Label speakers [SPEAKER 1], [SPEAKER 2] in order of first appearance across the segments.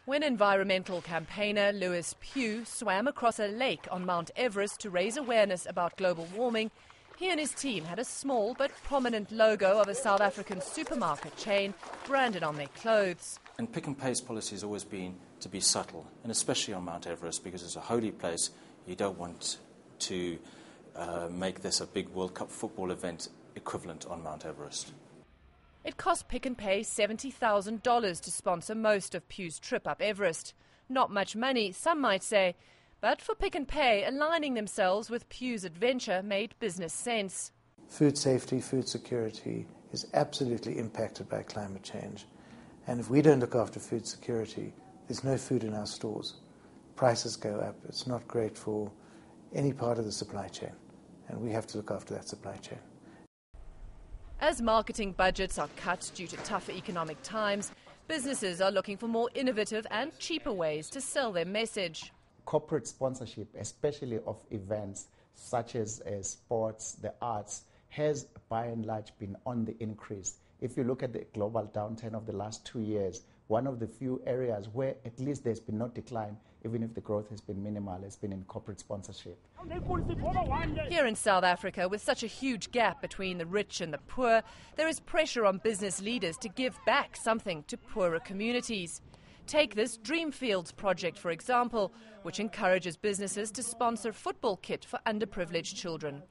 [SPEAKER 1] When environmental campaigner Lewis Pugh swam across a lake on Mount Everest to raise awareness about global warming, he and his team had a small but prominent logo of a South African supermarket chain branded on their clothes.
[SPEAKER 2] And Pick n Pay's policy has always been to be subtle, and especially on Mount Everest, because it's a holy place. You don't want to make this a big World Cup football event equivalent on Mount Everest.
[SPEAKER 1] It cost Pick n Pay $70,000 to sponsor most of Pugh's trip up Everest. Not much money, some might say, but for Pick n Pay, aligning themselves with Pugh's adventure made business sense.
[SPEAKER 3] Food safety, food security is absolutely impacted by climate change. And if we don't look after food security, there's no food in our stores. Prices go up. It's not great for any part of the supply chain. And we have to look after that supply chain.
[SPEAKER 1] As marketing budgets are cut due to tougher economic times, businesses are looking for more innovative and cheaper ways to sell their message.
[SPEAKER 4] Corporate sponsorship, especially of events such as sports, the arts, has by and large been on the increase. If you look at the global downturn of the last 2 years, one of the few areas where at least there's been no decline, even if the growth has been minimal, has been in corporate sponsorship.
[SPEAKER 1] Here in South Africa, with such a huge gap between the rich and the poor, there is pressure on business leaders to give back something to poorer communities. Take this Dreamfields project, for example, which encourages businesses to sponsor football kit for underprivileged children.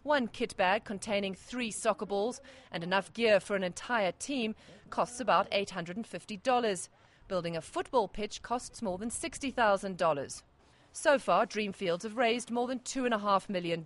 [SPEAKER 1] One kit bag containing 3 soccer balls and enough gear for an entire team costs about $850. Building a football pitch costs more than $60,000. So far, Dreamfields have raised more than $2.5 million,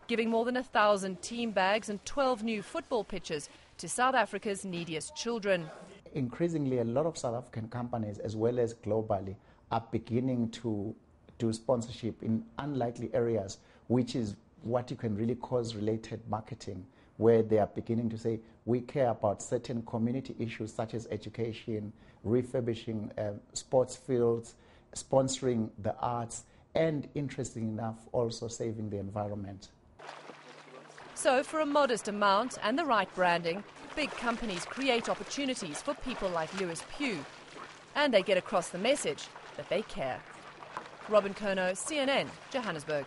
[SPEAKER 1] giving more than 1,000 team bags and 12 new football pitches to South Africa's neediest children.
[SPEAKER 4] Increasingly, a lot of South African companies, as well as globally, are beginning to do sponsorship in unlikely areas, which is what you can really cause-related marketing, where they are beginning to say, we care about certain community issues such as education, refurbishing sports fields, sponsoring the arts, and, interesting enough, also saving the environment.
[SPEAKER 1] So, for a modest amount and the right branding, big companies create opportunities for people like Lewis Pugh. And they get across the message that they care. Robin Kerno, CNN, Johannesburg.